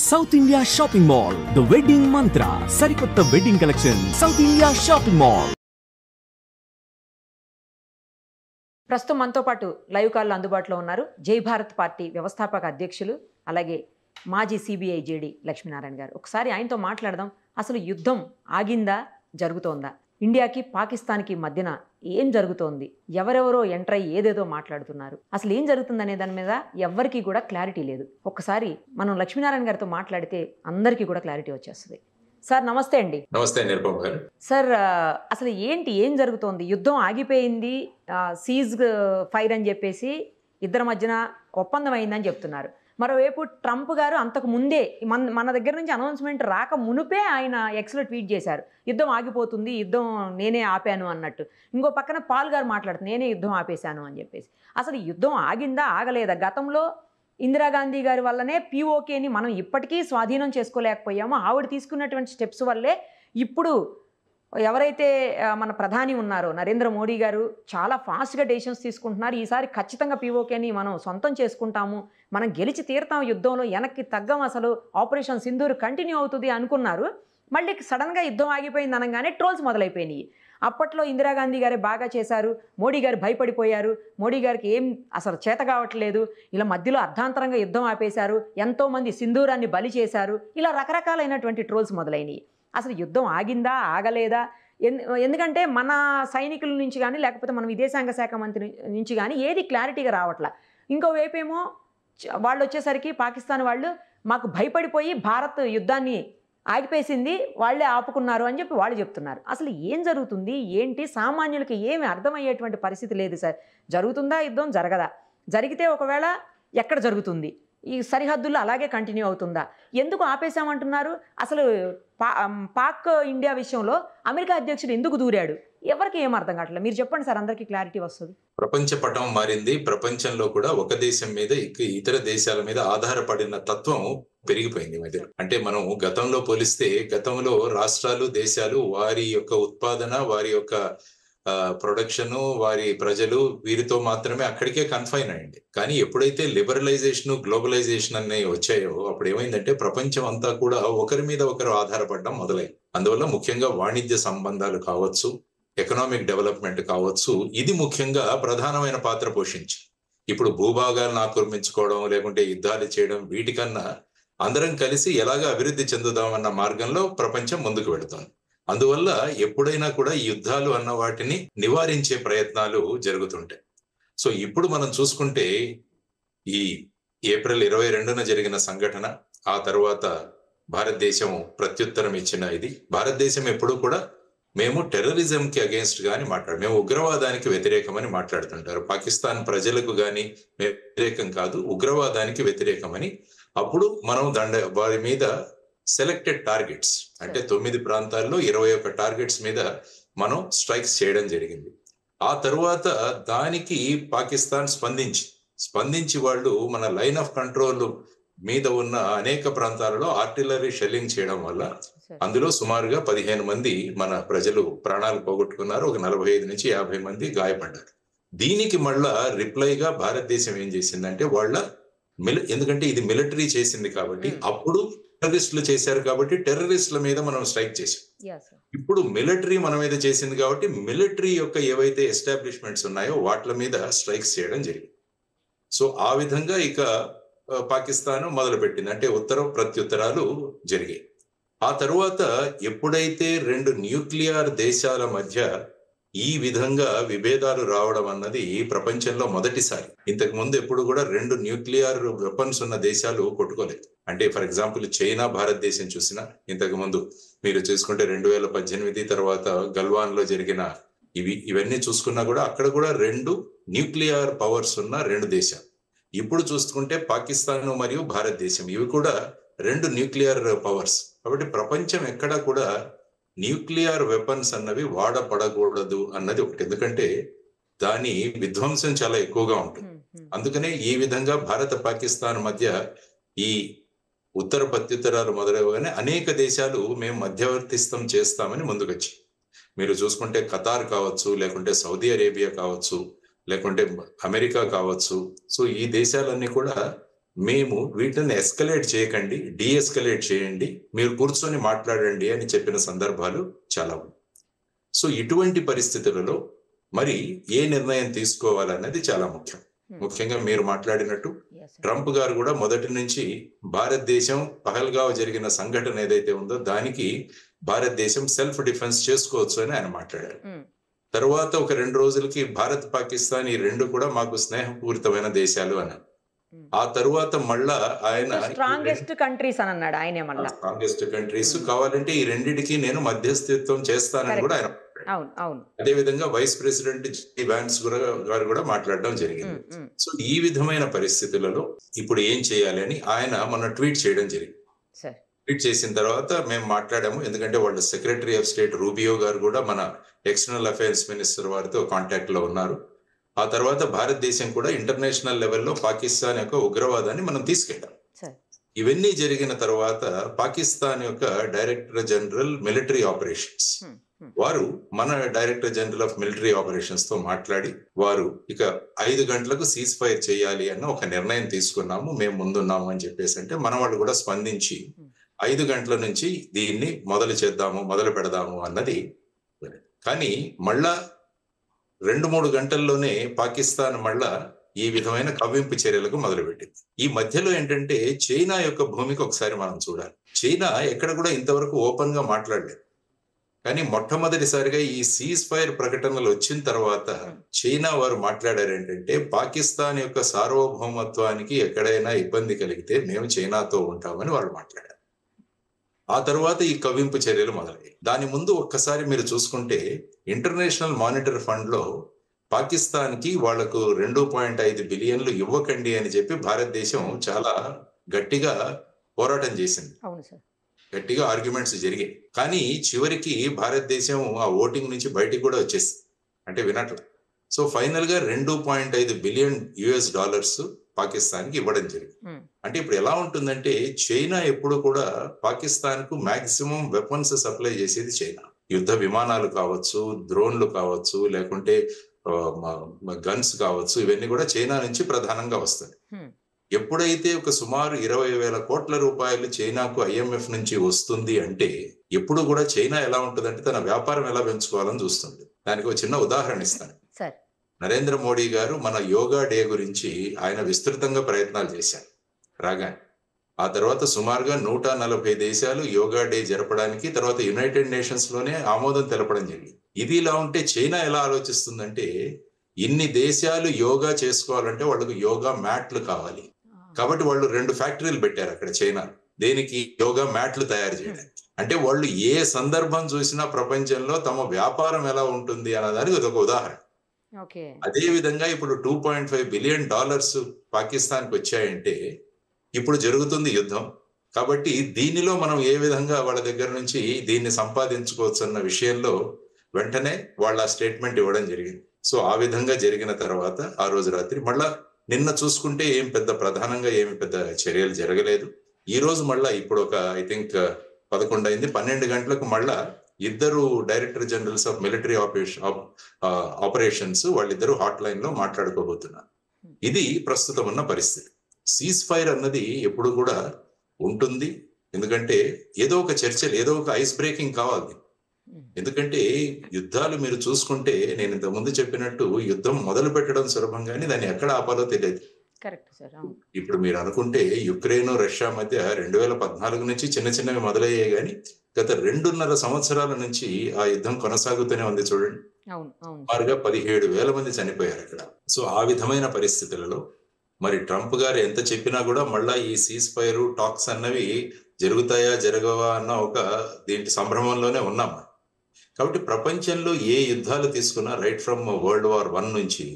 South India shopping mall the wedding మంత్ర సరికొత్త wedding collection south India shopping mall. ప్రస్తుతం మనతో పాటు లైవ్ కాల్లో అందుబాటులో ఉన్నారు జై భారత్ పార్టీ వ్యవస్థాపక అధ్యక్షులు అలాగే మాజీ సిబిఐ జేడి లక్ష్మీనారాయణ గారు. ఒకసారి ఆయనతో మాట్లాడదాం. అసలు యుద్ధం ఆగిందా, జరుగుతోందా? ఇండియాకి పాకిస్తాన్కి మధ్యన ఏం జరుగుతోంది? ఎవరెవరో ఎంటర్ అయ్యి ఏదేదో మాట్లాడుతున్నారు. అసలు ఏం జరుగుతుందనే దాని మీద ఎవ్వరికీ కూడా క్లారిటీ లేదు. ఒక్కసారి మనం లక్ష్మీనారాయణ గారితో మాట్లాడితే అందరికీ కూడా క్లారిటీ వచ్చేస్తుంది. సార్ నమస్తే అండి. నమస్తే నిరుపమ గారు. సార్ అసలు ఏం జరుగుతోంది? యుద్ధం ఆగిపోయింది, సీజ్ ఫైర్ అని చెప్పేసి ఇద్దరి మధ్యన ఒప్పందం అయిందని చెప్తున్నారు. మరోవైపు ట్రంప్ గారు అంతకు ముందే మన దగ్గర నుంచి అనౌన్స్మెంట్ రాక మునుపే ఆయన ఎక్స్లో ట్వీట్ చేశారు, యుద్ధం ఆగిపోతుంది, యుద్ధం నేనే ఆపాను అన్నట్టు. ఇంకో పక్కన పాల్ గారు మాట్లాడుతూ నేనే యుద్ధం ఆపేశాను అని చెప్పేసి. అసలు యుద్ధం ఆగిందా, ఆగలేదా? గతంలో ఇందిరాగాంధీ గారి వల్లనే పీఓకేని మనం ఇప్పటికీ స్వాధీనం చేసుకోలేకపోయామో. ఆవిడ తీసుకున్నటువంటి స్టెప్స్ వల్లే ఇప్పుడు ఎవరైతే మన ప్రధాని ఉన్నారో నరేంద్ర మోడీ గారు చాలా ఫాస్ట్గా డెసిషన్స్ తీసుకుంటున్నారు. ఈసారి ఖచ్చితంగా పీఓకేని మనం సొంతం చేసుకుంటాము, మనం గెలిచి తీరుతాం, యుద్ధంలో వెనక్కి తగ్గం, అసలు ఆపరేషన్ సింధూర్ కంటిన్యూ అవుతుంది అనుకున్నారు. మళ్ళీ సడన్గా యుద్ధం ఆగిపోయింది అనగానే ట్రోల్స్ మొదలైపోయినాయి. అప్పట్లో ఇందిరాగాంధీ గారే బాగా చేశారు, మోడీ గారు భయపడిపోయారు, మోడీ గారికి ఏం అసలు చేత కావట్లేదు, ఇలా మధ్యలో అర్ధాంతరంగా యుద్ధం ఆపేశారు, ఎంతోమంది సింధూరాన్ని బలి చేశారు, ఇలా రకరకాలైనటువంటి ట్రోల్స్ మొదలైనవి. అసలు యుద్ధం ఆగిందా, ఆగలేదా? ఎందుకంటే మన సైనికుల నుంచి కానీ లేకపోతే మన విదేశాంగ శాఖ మంత్రి నుంచి కానీ ఏది క్లారిటీగా రావట్లా. ఇంకోవైపు ఏమో వాళ్ళు వచ్చేసరికి పాకిస్తాన్ వాళ్ళు మాకు భయపడిపోయి భారత్ యుద్ధాన్ని ఆగిపేసింది, వాళ్ళే ఆపుకున్నారు అని చెప్పి వాళ్ళు చెప్తున్నారు. అసలు ఏం జరుగుతుంది, ఏంటి? సామాన్యులకి ఏమి అర్థమయ్యేటువంటి పరిస్థితి లేదు సార్. జరుగుతుందా యుద్ధం, జరగదా? జరిగితే ఒకవేళ ఎక్కడ జరుగుతుంది? ఈ సరిహద్దుల్లో అలాగే కంటిన్యూ అవుతుందా? ఎందుకు ఆపేశామంటున్నారు? అసలు పాక్ ఇండియా విషయంలో అమెరికా అధ్యక్షుడు ఎందుకు దూరాడు? ఎవరికి ఏం అర్థం కావట్లేదు. మీరు చెప్పండి సార్, అందరికీ క్లారిటీ వస్తుంది. ప్రపంచ పటం మారింది. ప్రపంచంలో కూడా ఒక దేశం మీద ఇతర దేశాల మీద ఆధారపడిన తత్వం పెరిగిపోయింది మధ్య. అంటే మనం గతంలో పోలిస్తే గతంలో రాష్ట్రాలు, దేశాలు వారి యొక్క ఉత్పాదన, వారి యొక్క ప్రొడక్షన్, వారి ప్రజలు వీరితో మాత్రమే అక్కడికే కన్ఫైన్ అయ్యింది. కానీ ఎప్పుడైతే లిబరలైజేషన్, గ్లోబలైజేషన్ అనేవి వచ్చాయో అప్పుడు ఏమైందంటే ప్రపంచం అంతా కూడా ఒకరి మీద ఒకరు ఆధారపడడం మొదలైంది. అందువల్ల ముఖ్యంగా వాణిజ్య సంబంధాలు కావచ్చు, ఎకనామిక్ డెవలప్మెంట్ కావచ్చు, ఇది ముఖ్యంగా ప్రధానమైన పాత్ర పోషించి ఇప్పుడు భూభాగాలను ఆక్రమించుకోవడం లేకుంటే యుద్ధాలు చేయడం వీటికన్నా అందరం కలిసి ఎలాగ అభివృద్ధి చెందుదామన్న మార్గంలో ప్రపంచం ముందుకు వెళుతోంది. అందువల్ల ఎప్పుడైనా కూడా ఈ యుద్ధాలు అన్న వాటిని నివారించే ప్రయత్నాలు జరుగుతుంటాయి. సో ఇప్పుడు మనం చూసుకుంటే ఈ ఏప్రిల్ 22న జరిగిన సంఘటన, ఆ తర్వాత భారతదేశం ప్రత్యుత్తరం ఇచ్చిన ఇది. భారతదేశం ఎప్పుడు కూడా మేము టెర్రరిజంకి అగేన్స్ట్ గాని మేము ఉగ్రవాదానికి వ్యతిరేకమని మాట్లాడుతుంటారు. పాకిస్తాన్ ప్రజలకు గాని వ్యతిరేకం కాదు, ఉగ్రవాదానికి వ్యతిరేకమని. అప్పుడు మనం వారి మీద సెలెక్టెడ్ టార్గెట్స్ అంటే 9 ప్రాంతాల్లో 21 టార్గెట్స్ మీద మనం స్ట్రైక్స్ చేయడం జరిగింది. ఆ తరువాత దానికి పాకిస్తాన్ స్పందించి వాళ్ళు మన లైన్ ఆఫ్ కంట్రోల్ మీద ఉన్న అనేక ప్రాంతాలలో ఆర్టిలరీ షెల్లింగ్ చేయడం వల్ల అందులో సుమారుగా 15 మంది మన ప్రజలు ప్రాణాలు పోగొట్టుకున్నారు. ఒక 45 నుంచి 50 మంది గాయపడ్డారు. దీనికి మళ్ళా రిప్లైగా భారతదేశం ఏం చేసిందంటే ఎందుకంటే ఇది మిలిటరీ చేసింది కాబట్టి, అప్పుడు టెర్రరిస్టులు చేశారు కాబట్టి టెర్రరిస్టుల మీద మనం స్ట్రైక్ చేసాం. ఇప్పుడు మిలిటరీ మన మీద చేసింది కాబట్టి మిలిటరీ యొక్క ఏవైతే ఎస్టాబ్లిష్మెంట్స్ ఉన్నాయో వాటి మీద స్ట్రైక్స్ చేయడం జరిగింది. సో ఆ విధంగా ఇక పాకిస్తాన్ మొదలుపెట్టింది. అంటే ఉత్తర ప్రత్యుత్తరాలు జరిగాయి. ఆ తరువాత ఎప్పుడైతే 2 న్యూక్లియర్ దేశాల మధ్య ఈ విధంగా విభేదాలు రావడం అన్నది ప్రపంచంలో మొదటిసారి. ఇంతకు ముందు ఎప్పుడు కూడా 2 న్యూక్లియర్ వెపన్స్ ఉన్న దేశాలు కొట్టుకోలేదు. అంటే ఫర్ ఎగ్జాంపుల్ చైనా, భారతదేశం చూసినా ఇంతకు ముందు మీరు చూసుకుంటే 2018 తర్వాత గల్వాన్ లో జరిగిన ఇవన్నీ చూసుకున్నా కూడా అక్కడ కూడా 2 న్యూక్లియర్ పవర్స్ ఉన్న 2 దేశాలు. ఇప్పుడు చూసుకుంటే పాకిస్తాన్ మరియు భారతదేశం ఇవి కూడా 2 న్యూక్లియర్ పవర్స్. కాబట్టి ప్రపంచం ఎక్కడా కూడా న్యూక్లియర్ వెపన్స్ అన్నవి వాడపడకూడదు అన్నది ఒకటి. ఎందుకంటే దాని విధ్వంసం చాలా ఎక్కువగా ఉంటుంది. అందుకనే ఈ విధంగా భారత పాకిస్తాన్ మధ్య ఈ ఉత్తర ప్రత్యుత్తరాలు మొదలవగానే అనేక దేశాలు మేము మధ్యవర్తిత్వం చేస్తామని ముందుకొచ్చి, మీరు చూసుకుంటే ఖతార్ కావచ్చు, లేకుంటే సౌదీ అరేబియా కావచ్చు, లేకుంటే అమెరికా కావచ్చు. సో ఈ దేశాలన్నీ కూడా మేము వీటిని ఎస్కలేట్ చేయకండి, డీఎస్కలేట్ చేయండి, మీరు కూర్చొని మాట్లాడండి అని చెప్పిన సందర్భాలు చాలా ఉన్నాయి. సో ఇటువంటి పరిస్థితులలో మరి ఏ నిర్ణయం తీసుకోవాలన్నది చాలా ముఖ్యం. ముఖ్యంగా మీరు మాట్లాడినట్టు ట్రంప్ గారు కూడా మొదటి నుంచి భారతదేశం పహల్గావ్ జరిగిన సంఘటన ఏదైతే ఉందో దానికి భారతదేశం సెల్ఫ్ డిఫెన్స్ చేసుకోవచ్చు అని ఆయన మాట్లాడారు. తర్వాత ఒక 2 రోజులకి భారత్ పాకిస్తాన్ ఈ రెండు కూడా మాకు స్నేహపూరితమైన దేశాలు అన్నారు. ఆ తరువాత మళ్ళా ఆయన స్ట్రాంగెస్ట్ కంట్రీస్ అని అన్నాడు ఆయనే. మళ్ళీ స్ట్రాంగెస్ట్ కంట్రీస్ కావాలంటే ఈ రెండిటికి నేను మధ్యస్థిత్వం చేస్తానని కూడా ఆయన. అదే విధంగా వైస్ ప్రెసిడెంట్ జే వాన్స్ గారు కూడా మాట్లాడడం జరిగింది. సో ఈ విధమైన పరిస్థితులలో ఇప్పుడు ఏం చేయాలి అని ఆయన మొన్న ట్వీట్ చేయడం జరిగింది. ట్వీట్ చేసిన తర్వాత మేము మాట్లాడాము, ఎందుకంటే వాళ్ళ సెక్రటరీ ఆఫ్ స్టేట్ రూబియో గారు కూడా మన ఎక్స్టర్నల్ అఫైర్స్ మినిస్టర్ వారితో కాంటాక్ట్ లో ఉన్నారు. ఆ తర్వాత భారతదేశం కూడా ఇంటర్నేషనల్ లెవెల్లో పాకిస్తాన్ యొక్క ఉగ్రవాదాన్ని మనం తీసుకెళ్ళాం. ఇవన్నీ జరిగిన తర్వాత పాకిస్తాన్ యొక్క డైరెక్టర్ జనరల్ మిలిటరీ ఆపరేషన్స్ వారు మన director general of military operations తో మాట్లాడి వారు ఇక 5 గంటలకు సీజ్ ఫైర్ చేయాలి అన్న ఒక నిర్ణయం తీసుకున్నాము, మేము ముందున్నాము అని చెప్పేసి అంటే మన వాళ్ళు కూడా స్పందించి 5 గంటల నుంచి దీన్ని మొదలు పెడదాము అన్నది. కానీ మళ్ళా 2-3 గంటల్లోనే పాకిస్తాన్ మళ్ళా ఈ విధమైన కవ్వింపు చర్యలకు మొదలుపెట్టింది. ఈ మధ్యలో ఏంటంటే చైనా యొక్క భూమికి ఒకసారి మనం చూడాలి. చైనా ఎక్కడ కూడా ఇంతవరకు ఓపెన్ గా మాట్లాడలేదు. కానీ మొట్టమొదటిసారిగా ఈ సీజ్ ఫైర్ ప్రకటనలు వచ్చిన తర్వాత చైనా వారు మాట్లాడారు ఏంటంటే పాకిస్తాన్ యొక్క సార్వభౌమత్వానికి ఎక్కడైనా ఇబ్బంది కలిగితే మేము చైనాతో ఉంటామని వాళ్ళు మాట్లాడారు. ఆ తర్వాత ఈ కవ్వింపు చర్యలు మొదలయ్యాయి. దాని ముందు ఒక్కసారి మీరు చూసుకుంటే ఇంటర్నేషనల్ మానిటరీ ఫండ్ లో పాకిస్తాన్ కి వాళ్లకు 2.5 బిలియన్లు ఇవ్వకండి అని చెప్పి భారతదేశం చాలా గట్టిగా పోరాటం చేసింది. గట్టిగా ఆర్గ్యుమెంట్స్ జరిగాయి. కానీ చివరికి భారతదేశం ఆ ఓటింగ్ నుంచి బయటికి కూడా వచ్చేసింది, అంటే వినట్ల. సో ఫైనల్ గా 2.5 బిలియన్ US$ పాకిస్తాన్ కి ఇవ్వడం జరిగింది. అంటే ఇప్పుడు ఎలా ఉంటుందంటే చైనా ఎప్పుడు కూడా పాకిస్తాన్ కు మాక్సిమం వెపన్స్ సప్లై చేసేది చైనా. యుద్ధ విమానాలు కావచ్చు, డ్రోన్లు కావచ్చు, లేకుంటే గన్స్ కావచ్చు, ఇవన్నీ కూడా చైనా నుంచి ప్రధానంగా వస్తాయి. ఎప్పుడైతే ఒక సుమారు 20,000 కోట్ల రూపాయలు చైనాకు IMF నుంచి వస్తుంది అంటే ఎప్పుడు కూడా చైనా ఎలా ఉంటుందంటే తన వ్యాపారం ఎలా పెంచుకోవాలని చూస్తుంది. దానికి ఒక చిన్న ఉదాహరణ ఇస్తాను. నరేంద్ర మోడీ గారు మన యోగా డే గురించి ఆయన విస్తృతంగా ప్రయత్నాలు చేశారు రాగానే. ఆ తర్వాత సుమారుగా 140 దేశాలు యోగా డే జరపడానికి తర్వాత యునైటెడ్ నేషన్స్ లోనే ఆమోదం తెలపడం జరిగింది. ఇది ఇలా ఉంటే చైనా ఎలా ఆలోచిస్తుందంటే ఇన్ని దేశాలు యోగా చేసుకోవాలంటే వాళ్ళకు యోగా మ్యాట్లు కావాలి. కాబట్టి వాళ్ళు 2 ఫ్యాక్టరీలు పెట్టారు అక్కడ చైనా. దేనికి? యోగా మ్యాట్లు తయారు చేయడానికి. అంటే వాళ్ళు ఏ సందర్భం చూసినా ప్రపంచంలో తమ వ్యాపారం ఎలా ఉంటుంది అన్నదానికి అదొక ఉదాహరణ. అదే విధంగా ఇప్పుడు $2.5 బిలియన్ పాకిస్తాన్ కి వచ్చాయంటే ఇప్పుడు జరుగుతుంది యుద్ధం. కాబట్టి దీనిలో మనం ఏ విధంగా వాళ్ళ దగ్గర నుంచి దీన్ని సంపాదించుకోవచ్చు అన్న విషయంలో వెంటనే వాళ్ళ స్టేట్మెంట్ ఇవ్వడం జరిగింది. సో ఆ విధంగా జరిగిన తర్వాత ఆ రోజు రాత్రి మళ్ళా నిన్న చూసుకుంటే ఏం పెద్ద ప్రధానంగా ఏమి పెద్ద చర్యలు జరగలేదు. ఈ రోజు మళ్ళా ఇప్పుడు ఒక ఐ థింక్ 11 అయింది, 12 గంటలకు మళ్ళా 2 director generals of military operations వాళ్ళిద్దరూ హాట్ లైన్ లో మాట్లాడుకోబోతున్నారు. ఇది ప్రస్తుతం ఉన్న పరిస్థితి. సీజ్ ఫైర్ అన్నది ఎప్పుడు కూడా ఉంటుంది, ఎందుకంటే ఏదో ఒక చర్చలు, ఏదో ఒక ఐస్ బ్రేకింగ్ కావాలి. ఎందుకంటే యుద్ధాలు మీరు చూసుకుంటే నేను ఇంత ముందు చెప్పినట్టు యుద్ధం మొదలు పెట్టడం సులభం, కానీ దాన్ని ఎక్కడ ఆపాలో తెలియదు. ఇప్పుడు మీరు అనుకుంటే యుక్రెయిన్ రష్యా మధ్య 2014 నుంచి చిన్నవి మొదలయ్యాయి, కానీ గత 2.5 సంవత్సరాల నుంచి ఆ యుద్ధం కొనసాగుతూనే ఉంది. చూడండి, సుమారుగా 17,000 మంది చనిపోయారు అక్కడ. సో ఆ విధమైన పరిస్థితులలో మరి ట్రంప్ గారు ఎంత చెప్పినా కూడా మళ్ళా ఈ సీజ్ ఫైర్ టాక్స్ అన్నవి జరుగుతాయా జరగవా అన్న ఒక దీంట్లో సంభ్రమంలోనే ఉన్నాం. కాబట్టి ప్రపంచంలో ఏ యుద్ధాలు తీసుకున్నా right from World War I నుంచి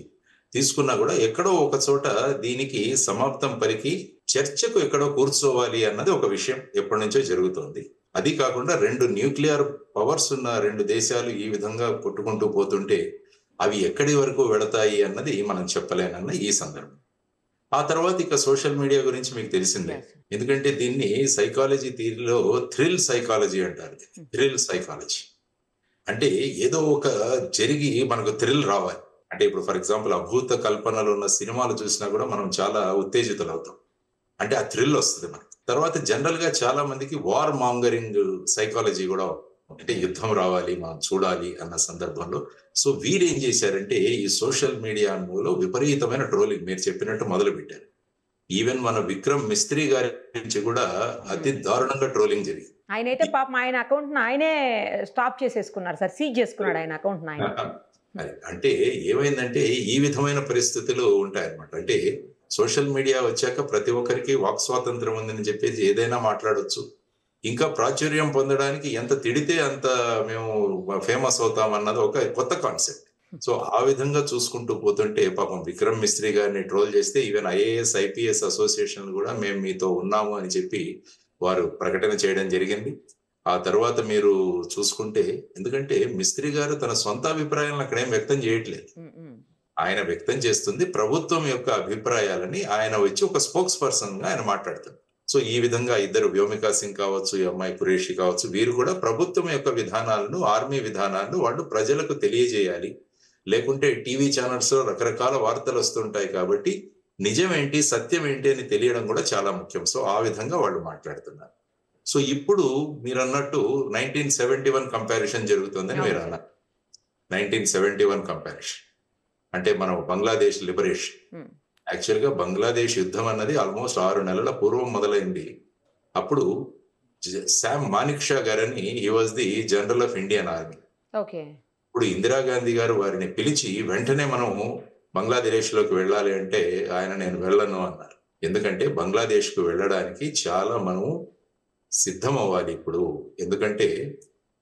తీసుకున్నా కూడా ఎక్కడో ఒక చోట దీనికి సమాప్తం పలికి చర్చకు ఎక్కడో కూర్చోవాలి అన్నది ఒక విషయం ఎప్పటి నుంచో జరుగుతోంది. అది కాకుండా 2 న్యూక్లియర్ పవర్స్ ఉన్న 2 దేశాలు ఈ విధంగా కొట్టుకుంటూ పోతుంటే అవి ఎక్కడి వరకు వెళతాయి అన్నది మనం చెప్పలేనన్న ఈ సందర్భం. ఆ తర్వాత ఇక సోషల్ మీడియా గురించి మీకు తెలిసిందే, ఎందుకంటే దీన్ని సైకాలజీ థియరీలో థ్రిల్ సైకాలజీ అంటారు. థ్రిల్ సైకాలజీ అంటే ఏదో ఒక జరిగి మనకు థ్రిల్ రావాలి. అంటే ఇప్పుడు ఫర్ ఎగ్జాంపుల్ అభూత కల్పనలు ఉన్న సినిమాలు చూసినా కూడా మనం చాలా ఉత్తేజితులు అవుతాం. అంటే ఆ థ్రిల్ వస్తుంది మనకి. తర్వాత జనరల్ గా చాలా మందికి వార్ మాంగరింగ్ సైకాలజీ కూడా, అంటే యుద్ధం రావాలి మనం చూడాలి అన్న సందర్భంలో. సో వీరు ఏం చేశారంటే ఈ సోషల్ మీడియా లో విపరీతమైన ట్రోలింగ్ మీరు చెప్పినట్టు మొదలు పెట్టారు. ఈవెన్ మన విక్రమ్ మిస్త్రీ గారి నుంచి కూడా అతి దారుణంగా ట్రోలింగ్ జరిగింది. ఆయన అయితే పాపం ఆయన అకౌంట్ ఆయనే స్టాప్ చేసేసుకున్నారు సార్, సీజ్ చేసుకున్నాడు ఆయన అకౌంట్ ఆయన. అంటే ఏమైందంటే ఈ విధమైన పరిస్థితులు ఉంటాయన్నమాట. అంటే సోషల్ మీడియా వచ్చాక ప్రతి ఒక్కరికి వాక్ స్వాతంత్రం ఉందని చెప్పేసి ఏదైనా మాట్లాడొచ్చు. ఇంకా ప్రాచుర్యం పొందడానికి ఎంత తిడితే అంత మేము ఫేమస్ అవుతాం అన్నది ఒక కొత్త కాన్సెప్ట్. సో ఆ విధంగా చూసుకుంటూ పోతుంటే పాపం విక్రమ్ మిస్త్రీ గారిని ట్రోల్ చేస్తే ఈవెన్ IAS IPS అసోసియేషన్ కూడా మేము మీతో ఉన్నాము అని చెప్పి వారు ప్రకటన చేయడం జరిగింది. ఆ తర్వాత మీరు చూసుకుంటే, ఎందుకంటే మిస్త్రీ గారు తన సొంత అభిప్రాయాలను అక్కడేం వ్యక్తం చేయట్లేదు, ఆయన వ్యక్తం చేస్తుంది ప్రభుత్వం యొక్క అభిప్రాయాలని. ఆయన వచ్చి ఒక స్పోక్స్ పర్సన్ గా ఆయన మాట్లాడుతారు. సో ఈ విధంగా ఇద్దరు, వ్యోమికా సింగ్ కావచ్చు, ఈ అమ్మాయి కురేషి కావచ్చు, వీరు కూడా ప్రభుత్వం యొక్క విధానాలను, ఆర్మీ విధానాలను వాళ్ళు ప్రజలకు తెలియజేయాలి. లేకుంటే టీవీ ఛానల్స్ లో రకరకాల వార్తలు వస్తుంటాయి కాబట్టి నిజం ఏంటి సత్యం ఏంటి అని తెలియడం కూడా చాలా ముఖ్యం. సో ఆ విధంగా వాళ్ళు మాట్లాడుతున్నారు. సో ఇప్పుడు మీరు అన్నట్టు 1971 కంపారిజన్ జరుగుతుందని మీరు అన్నారు. 1971 కంపారిజన్ అంటే మనం బంగ్లాదేశ్ లిబరేషన్. యాక్చువల్ గా బంగ్లాదేశ్ యుద్ధం అన్నది ఆల్మోస్ట్ 6 నెలల పూర్వం మొదలైంది. అప్పుడు శామ్ మానిక్ షా గారని, he was the general of Indian army. ఇప్పుడు ఇందిరాగాంధీ గారు వారిని పిలిచి వెంటనే మనం బంగ్లాదేశ్ లోకి వెళ్ళాలి అంటే ఆయన నేను వెళ్ళను అన్నారు. ఎందుకంటే బంగ్లాదేశ్ కు వెళ్ళడానికి చాలా మనం సిద్ధం అవ్వాలి ఇప్పుడు. ఎందుకంటే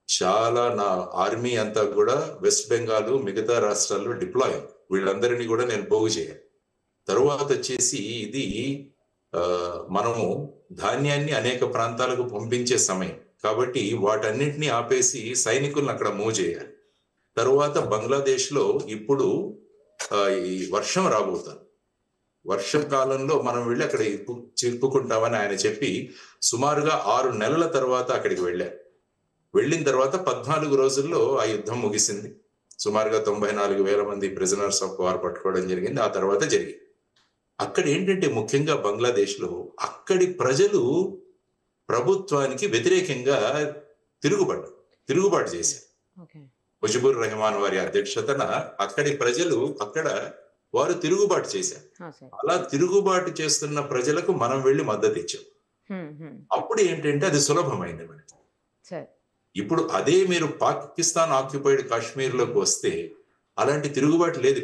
చాలా నా ఆర్మీ అంతా కూడా వెస్ట్ బెంగాల్ మిగతా రాష్ట్రాల్లో డిప్లాయ్, వీళ్ళందరినీ కూడా నేను పోగు చేయాలి. తరువాత వచ్చేసి ఇది మనము ధాన్యాన్ని అనేక ప్రాంతాలకు పంపించే సమయం కాబట్టి వాటన్నిటిని ఆపేసి సైనికులను అక్కడ మూవ్ చేయాలి. తరువాత బంగ్లాదేశ్ లో ఇప్పుడు ఈ వర్షం రాబోతుంది, వర్షకాలంలో మనం వెళ్ళి అక్కడ చిరుపుకుంటామని ఆయన చెప్పి సుమారుగా 6 నెలల తర్వాత అక్కడికి వెళ్ళారు. వెళ్ళిన తర్వాత 14 రోజుల్లో ఆ యుద్ధం ముగిసింది. సుమారుగా 94,000 మంది ప్రిజనర్స్ ఆఫ్ వార్ పట్టుకోవడం జరిగింది. ఆ తర్వాత జరిగింది. అక్కడ ఏంటంటే ముఖ్యంగా బంగ్లాదేశ్ లో అక్కడి ప్రజలు ప్రభుత్వానికి వ్యతిరేకంగా తిరుగుబాటు చేశారు. ముజిబుర్ రెహమాన్ వారి అధ్యక్షతన అక్కడి ప్రజలు వారు తిరుగుబాటు చేశారు. అలా తిరుగుబాటు చేస్తున్న ప్రజలకు మనం వెళ్ళి మద్దతు ఇచ్చాం. అప్పుడు ఏంటంటే అది సులభమైంది మనకి. ఇప్పుడు అదే మీరు పాకిస్తాన్ ఆక్యుపైడ్ కాశ్మీర్ లోకి వస్తే అలాంటి తిరుగుబాటు లేదు.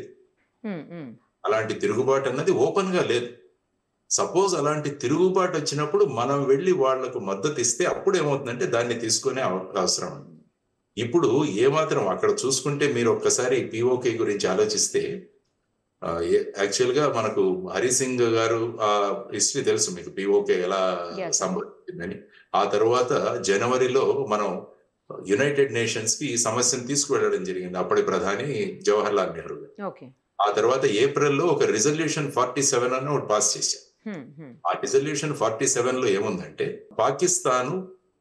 అలాంటి తిరుగుబాటు అన్నది ఓపెన్ గా లేదు. సపోజ్ అలాంటి తిరుగుబాటు వచ్చినప్పుడు మనం వెళ్ళి వాళ్లకు మద్దతు ఇస్తే అప్పుడు ఏమవుతుందంటే దాన్ని తీసుకునే అవసరం. ఇప్పుడు ఏమాత్రం అక్కడ చూసుకుంటే మీరు ఒక్కసారి POK గురించి ఆలోచిస్తే, యాక్చువల్ గా మనకు హరిసింగ్ గారు ఆ హిస్టరీ తెలుసు మీకు, POK ఎలా సంభవించిందని. ఆ తర్వాత జనవరిలో మనం యునైటెడ్ నేషన్స్ కి ఈ సమస్యను తీసుకువెళ్ళడం జరిగింది అప్పటి ప్రధాని జవహర్ లాల్ నెహ్రూ గారు. ఆ తర్వాత ఏప్రిల్లో ఒక రిజల్యూషన్ 47 అని ఒకటి పాస్ చేశారు. ఆ రిజల్యూషన్ 47 లో ఏముందంటే పాకిస్తాను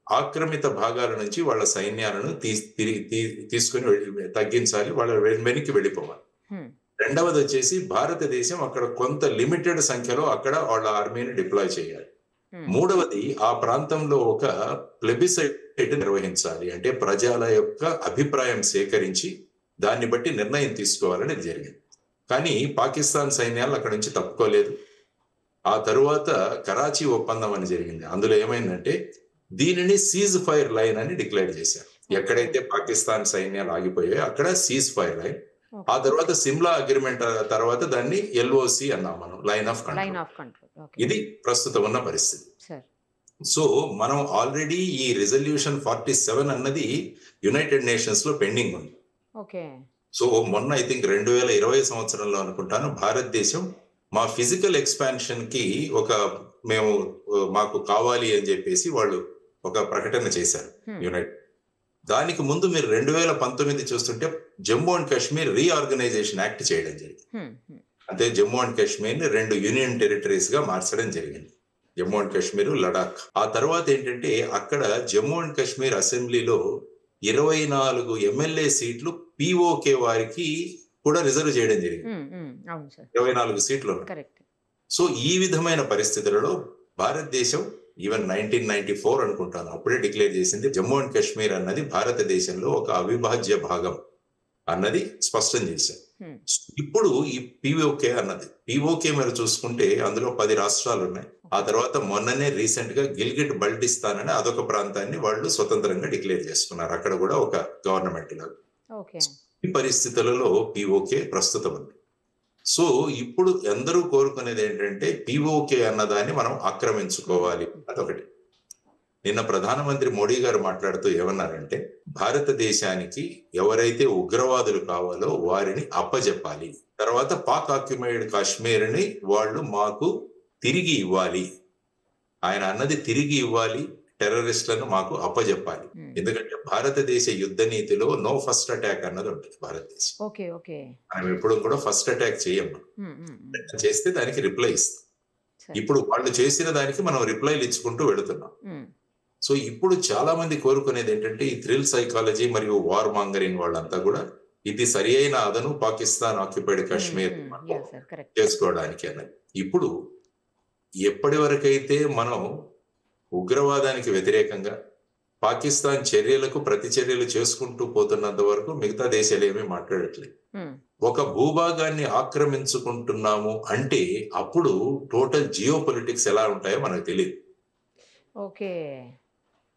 ఆక్రమిత భాగాల నుంచి వాళ్ళ సైన్యాలను తీసుకుని తగ్గించాలి, వాళ్ళ వెనక్కి వెళ్ళిపోవాలి. రెండవది వచ్చేసి భారతదేశం అక్కడ కొంత లిమిటెడ్ సంఖ్యలో అక్కడ వాళ్ళ ఆర్మీని డిప్లాయ్ చేయాలి. మూడవది ఆ ప్రాంతంలో ఒక ప్లెబిసైట్ నిర్వహించాలి, అంటే ప్రజల యొక్క అభిప్రాయం సేకరించి దాన్ని బట్టి నిర్ణయం తీసుకోవాలని జరిగింది. కానీ పాకిస్తాన్ సైన్యాలు అక్కడి నుంచి తప్పుకోలేదు. ఆ తరువాత కరాచీ ఒప్పందం అని జరిగింది. అందులో ఏమైందంటే దీనిని సీజ్ ఫైర్ లైన్ అని డిక్లేర్ చేశారు. ఎక్కడైతే పాకిస్తాన్ సైన్యాలు ఆగిపోయాయో అక్కడ సీజ్ ఫైర్ లైన్. ఆ తర్వాత సిమ్లా అగ్రిమెంట్ తర్వాత దాన్ని LOC అన్నాం మనం, లైన్ ఆఫ్ కంట్రోల్. ఇది ప్రస్తుతం ఉన్న పరిస్థితి. సో మనం ఆల్రెడీ ఈ రిజల్యూషన్ 47 అన్నది యునైటెడ్ నేషన్స్ లో పెండింగ్ ఉంది. సో మొన్న ఐ థింక్ 2020 సంవత్సరంలో అనుకుంటాను భారతదేశం మా ఫిజికల్ ఎక్స్పాన్షన్ కి మాకు కావాలి అని చెప్పేసి వాళ్ళు ఒక ప్రకటన చేశారు యునైటెడ్. దానికి ముందు మీరు 2019 చూస్తుంటే Jammu and Kashmir reorganisation act చేయడం జరిగింది. అంటే జమ్మూ అండ్ కాశ్మీర్ ని 2 యూనియన్ టెరిటరీస్ గా మార్చడం జరిగింది, జమ్మూ అండ్ కాశ్మీర్, లడాక్. ఆ తర్వాత ఏంటంటే అక్కడ జమ్మూ అండ్ కాశ్మీర్ అసెంబ్లీలో 24 MLA సీట్లు POK వారికి కూడా రిజర్వ్ చేయడం జరిగింది. 24 సీట్లు. సో ఈ విధమైన పరిస్థితులలో భారతదేశం ఈవెన్ 1994 అనుకుంటాను అప్పుడే డిక్లేర్ చేసింది జమ్మూ అండ్ కాశ్మీర్ అన్నది భారతదేశంలో ఒక అవిభాజ్య భాగం అన్నది స్పష్టం చేశారు. ఇప్పుడు ఈ పిఓకే అన్నది పిఓకే మీరు చూసుకుంటే అందులో 10 రాష్ట్రాలు ఉన్నాయి. ఆ తర్వాత మొన్ననే రీసెంట్ గా గిల్గిట్ బల్టిస్తాన్ అని అదొక ప్రాంతాన్ని వాళ్ళు స్వతంత్రంగా డిక్లేర్ చేసుకున్నారు. అక్కడ కూడా ఒక గవర్నమెంట్ లాగా. ఈ పరిస్థితులలో పిఓకే ప్రస్తుతం ఉంది. సో ఇప్పుడు అందరూ కోరుకునేది ఏంటంటే పిఓకే అన్నదాన్ని మనం ఆక్రమించుకోవాలి అదొకటి. నిన్న ప్రధానమంత్రి మోడీ గారు మాట్లాడుతూ ఏమన్నారంటే భారతదేశానికి ఎవరైతే ఉగ్రవాదులు కావాలో వారిని అప్పజెప్పాలి, తర్వాత పాక్ ఆక్యుపైడ్ కాశ్మీర్ ని వాళ్ళు మాకు తిరిగి ఇవ్వాలి. ఆయన అన్నది తిరిగి ఇవ్వాలి, టెర్రరిస్టులను మాకు అప్పజెప్పాలి. ఎందుకంటే భారతదేశ యుద్ధ నీతిలో నో ఫస్ట్ అటాక్ అన్నది ఉంటుంది భారతదేశం. మనం ఎప్పుడు కూడా ఫస్ట్ అటాక్ చేయము, చేస్తే దానికి రిప్లై ఇస్తాం. ఇప్పుడు వాళ్ళు చేసిన దానికి మనం రిప్లైలు ఇచ్చుకుంటూ వెళుతున్నాం. సో ఇప్పుడు చాలా మంది కోరుకునేది ఏంటంటే ఈ థ్రిల్ సైకాలజీ మరియు వార్ మాంగరింగ్ వాళ్ళంతా కూడా ఇది సరి అయిన అదను పాకిస్తాన్ ఆక్యుపైడ్ కాశ్మీర్ చేసుకోవడానికి అన్నది. ఇప్పుడు ఎప్పటి వరకైతే మనం ఉగ్రవాదానికి వ్యతిరేకంగా పాకిస్తాన్ చర్యలకు ప్రతిచర్యలు చేసుకుంటూ పోతున్నంత వరకు మిగతా దేశాలు ఏమీ మాట్లాడట్లేదు. ఒక భూభాగాన్ని ఆక్రమించుకుంటున్నాము అంటే అప్పుడు టోటల్ జియో పొలిటిక్స్ ఎలా ఉంటాయో మనకు తెలియదు.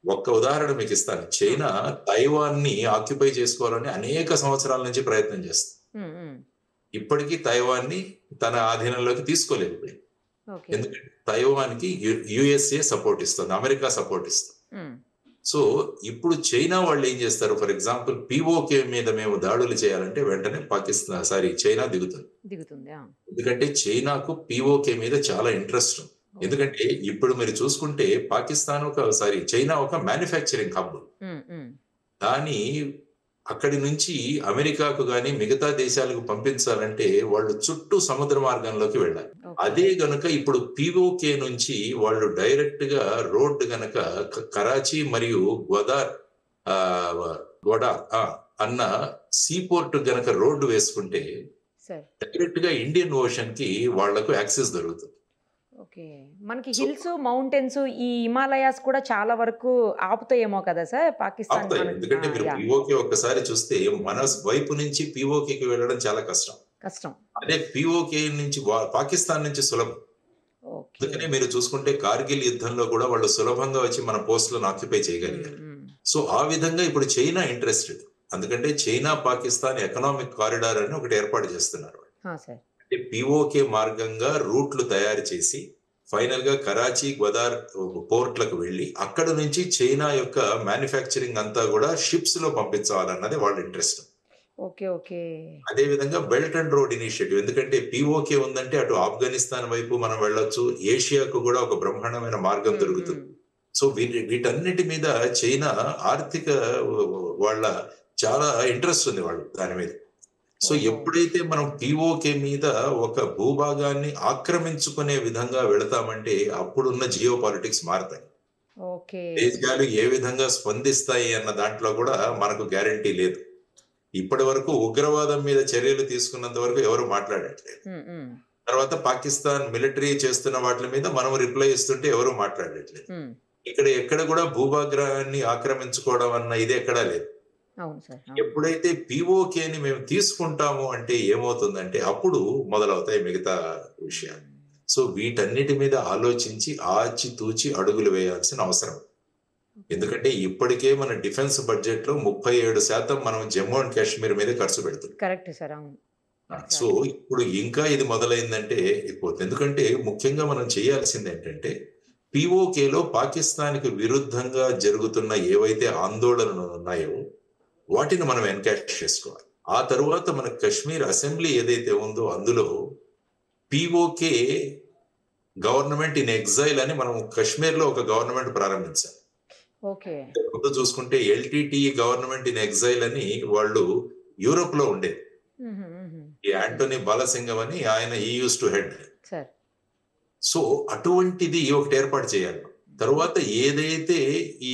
ఒక్క ఉదాహరణ మీకు ఇస్తాను. చైనా తైవాన్ ని ఆక్యుపై చేసుకోవాలని అనేక సంవత్సరాల నుంచి ప్రయత్నం చేస్తుంది. ఇప్పటికీ తైవాన్ ని తన ఆధీనంలోకి తీసుకోలేకపోయింది. ఎందుకంటే తైవాన్ కి యుఎస్ఏ సపోర్ట్ ఇస్తుంది, అమెరికా సపోర్ట్ ఇస్తుంది. సో ఇప్పుడు చైనా వాళ్ళు ఏం చేస్తారు, ఫర్ ఎగ్జాంపుల్ పిఓకే మీద మేము దాడులు చేయాలంటే వెంటనే చైనా దిగుతుంది. ఎందుకంటే చైనాకు పిఓకే మీద చాలా ఇంట్రెస్ట్ ఉంది. ఎందుకంటే ఇప్పుడు మీరు చూసుకుంటే పాకిస్తాన్ చైనా ఒక మ్యానుఫ్యాక్చరింగ్ హబ్. దాని అక్కడి నుంచి అమెరికాకు గాని మిగతా దేశాలకు పంపించాలంటే వాళ్ళు చుట్టూ సముద్ర మార్గంలోకి వెళ్ళాలి. అదే గనుక ఇప్పుడు పిఓకే నుంచి వాళ్ళు డైరెక్ట్ గా రోడ్ గనక కరాచీ మరియు గ్వడార్ అన్న సీపోర్ట్ గనక రోడ్డు వేసుకుంటే డైరెక్ట్ గా ఇండియన్ ఓషన్ కి వాళ్లకు యాక్సెస్ దొరుకుతుంది. మనకి హిల్స్, మౌంటైన్స్, ఈ హిమాలయాస్ కూడా చాలా వరకు ఆపుతాయేమో కదా సార్ పాకిస్తాన్. ఎందుకంటే మీరు పిఓకే ఒక్కసారి చూస్తే మన వైపు నుంచి పిఓకేకి వెళ్ళడం చాలా కష్టం. అదే పిఓకే నుంచి పాకిస్తాన్ నుంచి సులభం. అందుకనే మీరు చూసుకుంటే కార్గిల్ యుద్ధంలో కూడా వాళ్ళు సులభంగా వచ్చి మన పోస్టులను ఆక్యుపై చేయగలిగారు. సో ఆ విధంగా ఇప్పుడు చైనా ఇంట్రెస్టెడ్. ఎందుకంటే చైనా పాకిస్తాన్ ఎకనామిక్ కారిడార్ అని ఒకటి ఏర్పాటు చేస్తున్నారు. అంటే పిఓకే మార్గంగా రూట్లు తయారు చేసి ఫైనల్ గా కరాచీ, గ్వదార్ పోర్ట్లకు వెళ్లి అక్కడ నుంచి చైనా యొక్క మ్యానుఫ్యాక్చరింగ్ అంతా కూడా షిప్స్ లో పంపించాలన్నది వాళ్ళ ఇంట్రెస్ట్. అదే విధంగా బెల్ట్ అండ్ రోడ్ ఇనిషియేటివ్. ఎందుకంటే పిఓకే ఉందంటే అటు ఆఫ్ఘనిస్తాన్ వైపు మనం వెళ్ళొచ్చు, ఏషియాకు కూడా ఒక బ్రహ్మాండమైన మార్గం దొరుకుతుంది. సో వీటన్నిటి మీద చైనా ఆర్థిక వాళ్ళ చాలా ఇంట్రెస్ట్ ఉంది వాళ్ళు దాని మీద. సో ఎప్పుడైతే మనం పిఓకే మీద ఒక భూభాగాన్ని ఆక్రమించుకునే విధంగా వెళతామంటే అప్పుడున్న జియో పాలిటిక్స్ మారుతాయి. దేశాలు ఏ విధంగా స్పందిస్తాయి అన్న దాంట్లో కూడా మనకు గ్యారంటీ లేదు. ఇప్పటి వరకు ఉగ్రవాదం మీద చర్యలు తీసుకున్నంత వరకు ఎవరు మాట్లాడట్లేదు. తర్వాత పాకిస్తాన్ మిలిటరీ చేస్తున్న వాటి మీద మనం రిప్లై ఇస్తుంటే ఎవరు మాట్లాడట్లేదు. ఎక్కడ కూడా భూభాగాన్ని ఆక్రమించుకోవడం అన్న ఇది ఎక్కడా లేదు. ఎప్పుడైతే పిఓకేని మేము తీసుకుంటాము అంటే ఏమవుతుందంటే అప్పుడు మొదలవుతాయి మిగతా విషయాలు. సో వీటన్నిటి మీద ఆలోచించి ఆచితూచి అడుగులు వేయాల్సిన అవసరం. ఎందుకంటే ఇప్పటికే మన డిఫెన్స్ బడ్జెట్ లో 37% మనం జమ్మూ అండ్ కాశ్మీర్ మీద ఖర్చు పెడుతున్నాం. సో ఇప్పుడు ఇంకా ఇది మొదలైందంటే ఎక్కువ. ఎందుకంటే ముఖ్యంగా మనం చేయాల్సింది ఏంటంటే పిఓకేలో పాకిస్తాన్కి విరుద్ధంగా జరుగుతున్న ఏవైతే ఆందోళనలు ఉన్నాయో వాటిని మనం ఎన్కాష్ చేసుకోవాలి. ఆ తరువాత మన కశ్మీర్ అసెంబ్లీ ఏదైతే ఉందో అందులో పిఓకే గవర్నమెంట్ ఇన్ ఎగ్జైల్ అని మనం కశ్మీర్ లో ఒక గవర్నమెంట్ ప్రారంభించాలి. ముందు చూసుకుంటే ఎల్టీటీ గవర్నమెంట్ ఇన్ ఎగ్జైల్ అని వాళ్ళు యూరోప్ లో ఉండేది. ఈ యాంటోనీ బాలసింగం అని ఆయన యూస్ టు హెడ్. సో అటువంటిది ఒకటి ఏర్పాటు చేయాలి. తర్వాత ఏదైతే ఈ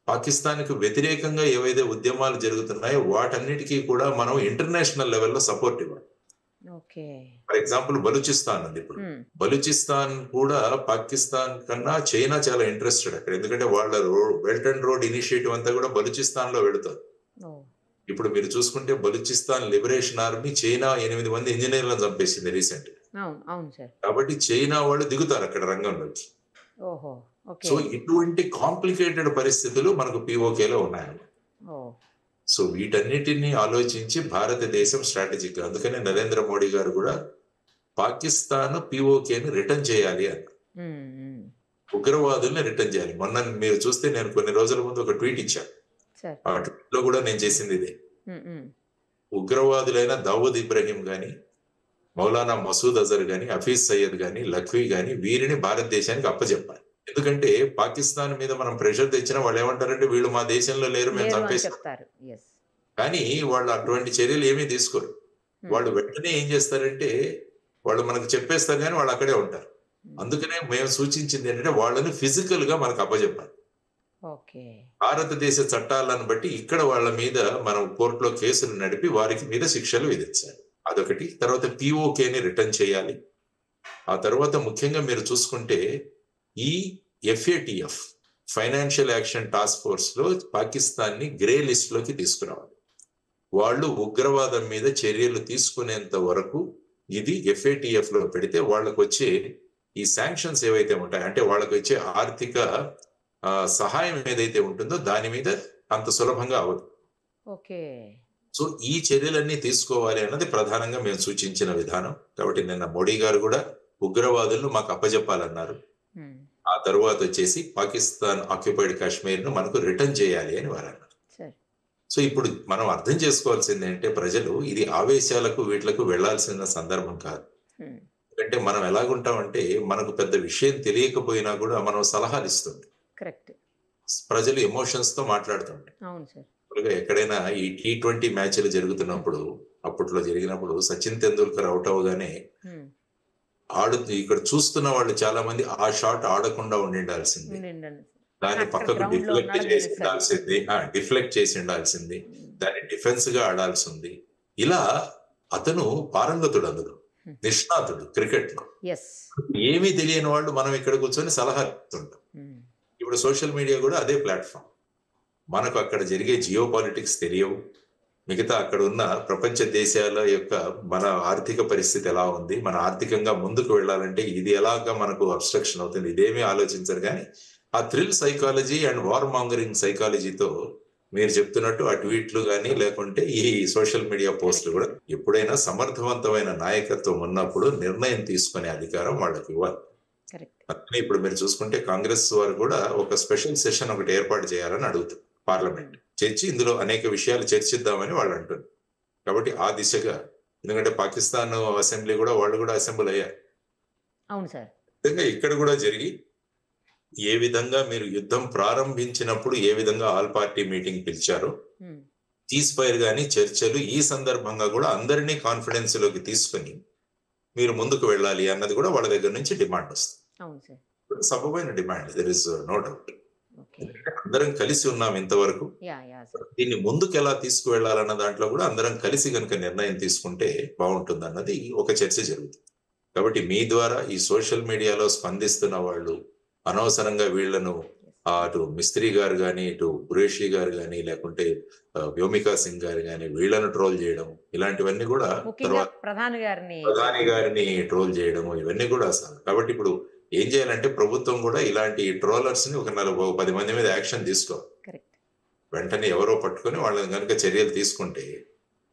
పాకిస్తాన్కి వ్యతిరేకంగా ఏవైతే ఉద్యమాలు జరుగుతున్నాయో వాటన్నిటికీ కూడా మనం ఇంటర్నేషనల్ లెవెల్లో సపోర్ట్ ఇవ్వాలి. ఓకే. ఫర్ ఎగ్జాంపుల్ బలూచిస్తాన్ ఉంది. ఇప్పుడు బలూచిస్తాన్ కూడా పాకిస్తాన్ కన్నా చైనా చాలా ఇంట్రెస్టెడ్ అక్కడ, ఎందుకంటే వాళ్ళ బెల్ట్ అండ్ రోడ్ ఇనిషియేటివ్ అంతా కూడా బలూచిస్తాన్ లో వెళుతుంది. ఇప్పుడు మీరు చూసుకుంటే బలూచిస్తాన్ లిబరేషన్ ఆర్మీ చైనా 8 మంది ఇంజనీర్లను చంపేసింది రీసెంట్. కాబట్టి చైనా వాళ్ళు దిగుతారు అక్కడ రంగంలోకి. సో ఇటువంటి కాంప్లికేటెడ్ పరిస్థితులు మనకు పిఓకేలో ఉన్నాయన్నమాట. సో వీటన్నిటిని ఆలోచించి భారతదేశం స్ట్రాటజిక్, అందుకనే నరేంద్ర మోడీ గారు కూడా పాకిస్తాన్ పిఓకేని రిటర్న్ చేయాలి అన్న, ఉగ్రవాదుల్ని రిటర్న్ చేయాలి. మొన్న మీరు చూస్తే నేను కొన్ని రోజుల ముందు ఒక ట్వీట్ ఇచ్చాను. ఆ ట్వీట్ లో కూడా నేను చేసింది ఇదే. ఉగ్రవాదులైన దావూద్ ఇబ్రహీం గాని, మౌలానా మసూద్ అజర్ గాని, హఫీజ్ సయ్యద్ గాని, లఖ్వీ గాని వీరిని భారతదేశానికి అప్పచెప్పాలి. ఎందుకంటే పాకిస్తాన్ మీద మనం ప్రెషర్ తెచ్చినా వాళ్ళు ఏమంటారంటే వీళ్ళు మా దేశంలో లేరు, మేము చంపేస్తారు. కానీ వాళ్ళు అటువంటి చర్యలు ఏమీ తీసుకోరు. వాళ్ళు వెంటనే ఏం చేస్తారంటే వాళ్ళు మనకు చెప్పేస్తారు కానీ వాళ్ళు అక్కడే ఉంటారు. అందుకనే మేము సూచించింది ఏంటంటే వాళ్ళని ఫిజికల్ గా మనకు అప్పచెప్పాలి. భారతదేశ చట్టాలను బట్టి ఇక్కడ వాళ్ళ మీద మనం కోర్టులో కేసులు నడిపి వారికి మీద శిక్షలు విధించాలి. అదొకటి. తర్వాత పిఓకేని రిటర్న్ చేయాలి. ఆ తర్వాత ముఖ్యంగా మీరు చూసుకుంటే ఈ FATF financial action task force లో పాకిస్తాన్ ని గ్రే లిస్ట్ లోకి తీసుకురావాలి. వాళ్ళు ఉగ్రవాదం మీద చర్యలు తీసుకునేంత వరకు ఇది FATF లో పెడితే వాళ్ళకు వచ్చే ఈ శాంక్షన్స్ ఏవైతే ఉంటాయి, అంటే వాళ్ళకు వచ్చే ఆర్థిక సహాయం ఏదైతే ఉంటుందో దాని మీద అంత సులభంగా అవ్వదు. సో ఈ చర్యలన్నీ తీసుకోవాలి అన్నది ప్రధానంగా మేము సూచించిన విధానం. కాబట్టి నిన్న మోడీ గారు కూడా ఉగ్రవాదులను మాకు అప్పజెప్పాలన్నారు. ఆ తర్వాత వచ్చేసి పాకిస్తాన్ ఆక్యుపైడ్ కాశ్మీర్ ను మనకు రిటర్న్ చేయాలి అని వారు అన్నారు. సో ఇప్పుడు మనం అర్థం చేసుకోవాల్సింది అంటే ప్రజలు ఇది ఆవేశాలకు వీటిలకు వెళ్లాల్సిన సందర్భం కాదు. ఎందుకంటే మనం ఎలాగుంటామంటే మనకు పెద్ద విషయం తెలియకపోయినా కూడా మనం సలహాలు ఇస్తుంది. ప్రజలు ఎమోషన్స్ తో మాట్లాడుతుంటారు. ఎక్కడైనా ఈ T20 మ్యాచ్లు జరుగుతున్నప్పుడు, అప్పట్లో జరిగినప్పుడు సచిన్ తెందూల్కర్ అవుట్ అవగానే ఇక్కడ చూస్తున్న వాళ్ళు చాలా మంది ఆ షాట్ ఆడకుండా ఉండాల్సింది, దాన్ని పక్కకు డిఫ్లెక్ట్ చేసి ఉండాల్సింది, దాన్ని డిఫెన్స్ గా ఆడాల్సింది. ఇలా అతను పారంగతుడు, అందులో నిష్ణాతుడు క్రికెట్ లో. ఏమీ తెలియని వాళ్ళు మనం ఇక్కడ కూర్చొని సలహా ఇస్తుంటాం. ఇప్పుడు సోషల్ మీడియా కూడా అదే ప్లాట్ఫామ్. మనకు అక్కడ జరిగే జియో పాలిటిక్స్ తెలియవు, మిగతా అక్కడ ఉన్న ప్రపంచ దేశాల యొక్క మన ఆర్థిక పరిస్థితి ఎలా ఉంది, మన ఆర్థికంగా ముందుకు వెళ్ళాలంటే ఇది ఎలాగా మనకు అబ్స్ట్రక్షన్ అవుతుంది, ఇదేమీ ఆలోచించరు. కానీ ఆ thrill psychology and warmongering సైకాలజీతో మీరు చెప్తున్నట్టు ఆ ట్వీట్లు కానీ లేకుంటే ఈ సోషల్ మీడియా పోస్టులు కూడా, ఎప్పుడైనా సమర్థవంతమైన నాయకత్వం ఉన్నప్పుడు నిర్ణయం తీసుకునే అధికారం వాళ్ళకి ఇవ్వాలి. అందుకని ఇప్పుడు మీరు చూసుకుంటే కాంగ్రెస్ వారు కూడా ఒక స్పెషల్ సెషన్ ఒకటి ఏర్పాటు చేయాలని అడుగుతారు పార్లమెంట్, చర్చి ఇందులో అనేక విషయాలు చర్చిద్దామని వాళ్ళు అంటున్నారు. కాబట్టి ఆ దిశగా, ఎందుకంటే పాకిస్తాన్ అసెంబ్లీ కూడా వాళ్ళు కూడా అసెంబ్లీ అయ్యారు. విధంగా ఇక్కడ కూడా జరిగి ఏ విధంగా మీరు యుద్ధం ప్రారంభించినప్పుడు ఏ విధంగా ఆల్ పార్టీ మీటింగ్ పిలిచారో, సీజ్ ఫైర్ గానీ చర్చలు ఈ సందర్భంగా కూడా అందరినీ కాన్ఫిడెన్స్ లోకి తీసుకుని మీరు ముందుకు వెళ్ళాలి అన్నది కూడా వాళ్ళ దగ్గర నుంచి డిమాండ్ వస్తుంది. సబబైన demand, there is no doubt. అందరం కలిసి ఉన్నాం ఇంతవరకు, దీన్ని ముందుకు ఎలా తీసుకువెళ్లాలన్న దాంట్లో కూడా అందరం కలిసి కనుక నిర్ణయం తీసుకుంటే బాగుంటుంది అన్నది ఒక చర్చ జరుగుతుంది. కాబట్టి మీ ద్వారా ఈ సోషల్ మీడియాలో స్పందిస్తున్న వాళ్ళు అనవసరంగా వీళ్లను అటు మిస్త్రీ గారు కానీ, ఇటు ఖురేషీ గారు కానీ, లేకుంటే వ్యోమికా సింగ్ గారు కానీ వీళ్లను ట్రోల్ చేయడం, ఇలాంటివన్నీ కూడా, తర్వాత ప్రధాని గారిని ట్రోల్ చేయడము, ఇవన్నీ కూడా అసలు. కాబట్టి ఇప్పుడు ఏం చేయాలంటే ప్రభుత్వం కూడా ఇలాంటి ట్రోలర్స్ ని ఒక 10 మంది మీద యాక్షన్ తీసుకోవాలి. వెంటనే ఎవరో పట్టుకొని వాళ్ళని కనుక చర్యలు తీసుకుంటే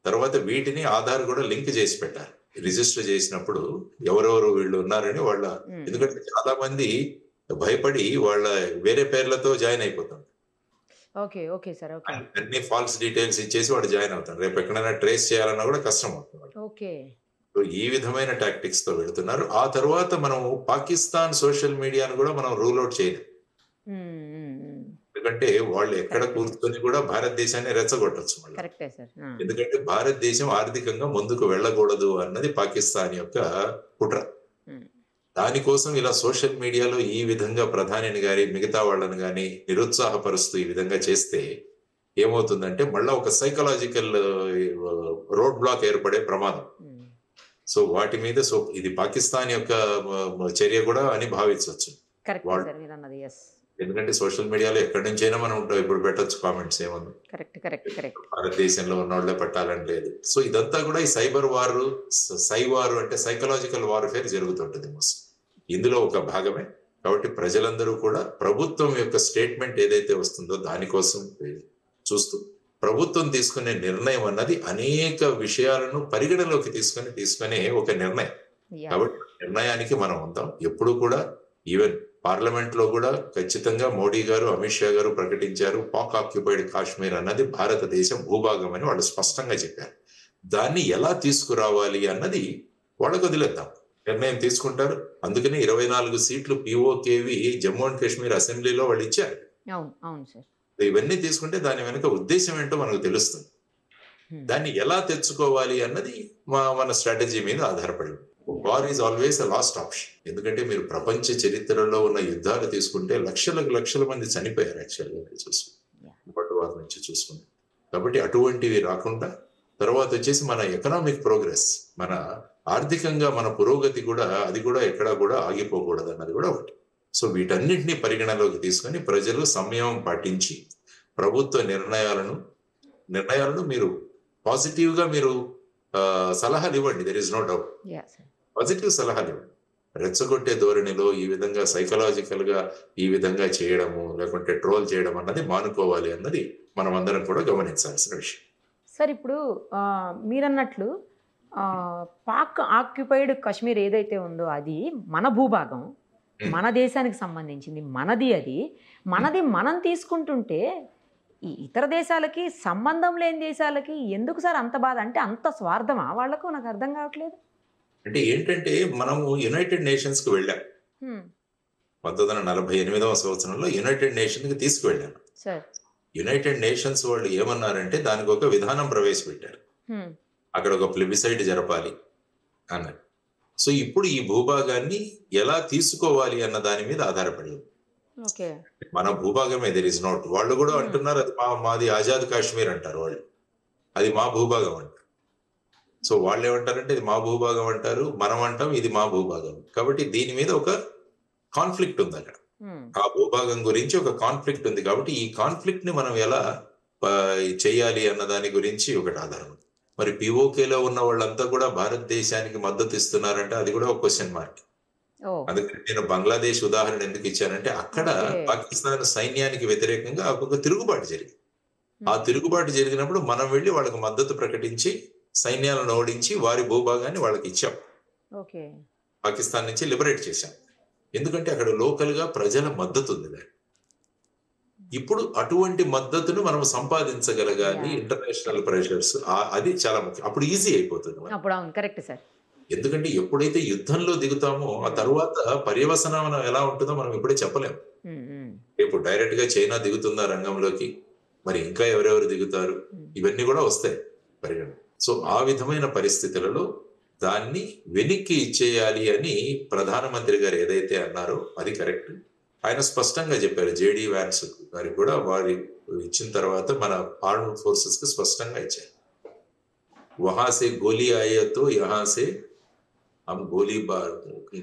తర్వాత వీటిని ఆధార్ కూడా లింక్ చేసి పెట్టాలి. రిజిస్టర్ చేసినప్పుడు ఎవరెవరు వీళ్ళు ఉన్నారని వాళ్ళ, ఎందుకంటే చాలా మంది భయపడి వాళ్ళ వేరే పేర్లతో జాయిన్ అయిపోతాం. అన్ని ఫాల్స్ డీటెయిల్స్ ఇచ్చేసి వాడు జాయిన్ అవుతాడు. రేపు ఎక్కడైనా ట్రేస్ చేయాలన్నా కూడా కష్టం అవుతుంది. ఈ విధమైన టాక్టిక్స్ తో వెళ్తున్నారు. ఆ తర్వాత మనం పాకిస్తాన్ సోషల్ మీడియాను కూడా మనం రూల్ అవుట్ చేయలేం. ఎందుకంటే వాళ్ళు ఎక్కడ కూర్చొని కూడా భారతదేశాన్ని రెచ్చగొట్టచ్చు. ఎందుకంటే భారతదేశం ఆర్థికంగా ముందుకు వెళ్ళకూడదు అన్నది పాకిస్తాన్ యొక్క కుట్ర. దానికోసం ఇలా సోషల్ మీడియాలో ఈ విధంగా ప్రధానిని గాని మిగతా వాళ్ళని గాని నిరుత్సాహపరుస్తూ ఈ విధంగా చేస్తే ఏమవుతుందంటే మళ్ళా ఒక సైకలాజికల్ రోడ్ బ్లాక్ ఏర్పడే ప్రమాదం. సో వాటి మీద సో ఇది పాకిస్తాన్ యొక్క చర్య కూడా అని భావించవచ్చు. కరెక్ట్ సార్ మీరు అన్నది. ఎస్, ఎందుకంటే సోషల్ మీడియాలో ఎక్కడి నుంచైనా మనం ఇప్పుడు పెట్టొచ్చు కామెంట్స్ ఏమన్నా. Correct correct correct. భారతదేశంలో ఉన్న వాళ్ళే పెట్టాలని లేదు. సో ఇదంతా కూడా ఈ సైబర్ వారు, సైవారు అంటే సైకలాజికల్ వార్ఫేర్ జరుగుతుంటుంది మోస్ట్. ఇందులో ఒక భాగమే. కాబట్టి ప్రజలందరూ కూడా ప్రభుత్వం యొక్క స్టేట్మెంట్ ఏదైతే వస్తుందో దానికోసం చూస్తూ ప్రభుత్వం తీసుకునే నిర్ణయం అన్నది అనేక విషయాలను పరిగణలోకి తీసుకునే ఒక నిర్ణయం. కాబట్టి నిర్ణయానికి మనం ఉంటాం. ఎప్పుడు కూడా ఈవెన్ పార్లమెంట్ లో కూడా ఖచ్చితంగా మోడీ గారు, అమిత్ షా గారు ప్రకటించారు, పాక్ ఆక్యుపైడ్ కాశ్మీర్ అన్నది భారతదేశం భూభాగం అని వాళ్ళు స్పష్టంగా చెప్పారు. దాన్ని ఎలా తీసుకురావాలి అన్నది వాళ్ళకు వదిలేద్దాం, నిర్ణయం తీసుకుంటారు. అందుకని 24 సీట్లు పిఓకేవి జమ్మూ అండ్ కాశ్మీర్ అసెంబ్లీలో వాళ్ళు ఇచ్చారు. ఇవన్నీ తీసుకుంటే దాని వెనుక ఉద్దేశం ఏంటో మనకు తెలుస్తుంది. దాన్ని ఎలా తెచ్చుకోవాలి అన్నది మన స్ట్రాటజీ మీద ఆధారపడి. War is always a last option. ఎందుకంటే మీరు ప్రపంచ చరిత్రలో ఉన్న యుద్ధాలు తీసుకుంటే లక్షల మంది చనిపోయారు యాక్చువల్గా చూసుకుంటే, వరల్డ్ వార్ నుంచి చూసుకుంటే. కాబట్టి అటువంటివి రాకుండా తర్వాత వచ్చేసి మన ఎకనామిక్ ప్రోగ్రెస్, మన ఆర్థికంగా మన పురోగతి కూడా అది కూడా ఎక్కడా కూడా ఆగిపోకూడదు అన్నది కూడా ఒకటి. సో వీటన్నిటిని పరిగణలోకి తీసుకొని ప్రజలు సంయమం పాటించి ప్రభుత్వ నిర్ణయాలను మీరు పాజిటివ్ గా మీరు సలహాలు ఇవ్వండి. There is no doubt. Positive సలహాలు ఇవ్వండి. రెచ్చగొట్టే ధోరణిలో ఈ విధంగా సైకలాజికల్ గా ఈ విధంగా చేయడము లేకుంటే ట్రోల్ చేయడం అన్నది మానుకోవాలి అన్నది మనం అందరం కూడా గమనించాల్సిన విషయం. సార్ ఇప్పుడు మీరన్నట్లు పాక్ ఆక్యుపైడ్ కాశ్మీర్ ఏదైతే ఉందో అది మన భూభాగం, మన దేశానికి సంబంధించింది, మనది. అది మనది మనం తీసుకుంటుంటే ఈ ఇతర దేశాలకి, సంబంధం లేని దేశాలకి ఎందుకు సార్ అంత బాధ? అంటే అంత స్వార్థమా వాళ్లకు? నాకు అర్థం కావట్లేదు. అంటే ఏంటంటే మనము యునైటెడ్ నేషన్స్ కి వెళ్ళాం. 1948వ సంవత్సరంలో యునైటెడ్ నేషన్ కి తీసుకువెళ్ళాను. యునైటెడ్ నేషన్స్ వాళ్ళు ఏమన్నారంటే దానికి ఒక విధానం ప్రవేశపెట్టారు. అక్కడ ఒక ప్లెబిసైడ్ జరపాలి అన్నారు. సో ఇప్పుడు ఈ భూభాగాన్ని ఎలా తీసుకోవాలి అన్న దాని మీద ఆధారపడి మన భూభాగమే. There is not. వాళ్ళు కూడా అంటున్నారు అది మాది ఆజాద్ కాశ్మీర్ అంటారు వాళ్ళు, అది మా భూభాగం అంటారు. సో వాళ్ళు ఏమంటారంటే ఇది మా భూభాగం అంటారు, మనం అంటాం ఇది మా భూభాగం. కాబట్టి దీని మీద ఒక కాన్ఫ్లిక్ట్ ఉంది అక్కడ. ఆ భూభాగం గురించి ఒక కాన్ఫ్లిక్ట్ ఉంది. కాబట్టి ఈ కాన్ఫ్లిక్ట్ ని మనం ఎలా చేయాలి అన్న దాని గురించి ఒకటి ఆధారం. మరి పిఓకేలో ఉన్న వాళ్ళంతా కూడా భారతదేశానికి మద్దతు ఇస్తున్నారంటే అది కూడా ఒక క్వశ్చన్ మార్క్. అందుకని నేను బంగ్లాదేశ్ ఉదాహరణ ఎందుకు ఇచ్చానంటే అక్కడ పాకిస్తాన్ సైన్యానికి వ్యతిరేకంగా ఒక తిరుగుబాటు జరిగింది. ఆ తిరుగుబాటు జరిగినప్పుడు మనం వెళ్ళి వాళ్ళకి మద్దతు ప్రకటించి సైన్యాలను ఓడించి వారి భూభాగాన్ని వాళ్ళకి ఇచ్చాం. పాకిస్తాన్ నుంచి లిబరేట్ చేశాం. ఎందుకంటే అక్కడ లోకల్ గా ప్రజల మద్దతు ఉంది. ఇప్పుడు అటువంటి మద్దతును మనం సంపాదించగలగాలి. ఇంటర్నేషనల్ ప్రెషర్స్ అది చాలా ముఖ్యం. అప్పుడు ఈజీ అయిపోతుంది. ఎందుకంటే ఎప్పుడైతే యుద్ధంలో దిగుతామో ఆ తర్వాత పర్యవసనం ఎలా ఉంటుందో మనం ఇప్పుడే చెప్పలేము. ఇప్పుడు డైరెక్ట్ గా చైనా దిగుతుందా రంగంలోకి, మరి ఇంకా ఎవరెవరు దిగుతారు, ఇవన్నీ కూడా వస్తాయి పరిగణ. సో ఆ విధమైన పరిస్థితులలో దాన్ని వెనక్కి ఇచ్చేయాలి అని ప్రధానమంత్రి గారు ఏదైతే అన్నారో అది కరెక్ట్. ఆయన స్పష్టంగా చెప్పారు. జేడీ వ్యాన్స్ గారికి కూడా వారి ఇచ్చిన తర్వాత మన ఆర్మ్డ్ ఫోర్సెస్ కి స్పష్టంగా ఇచ్చారు. వహాసే గోలీ ఆయతో యహాసే హమ్ గోలీబార్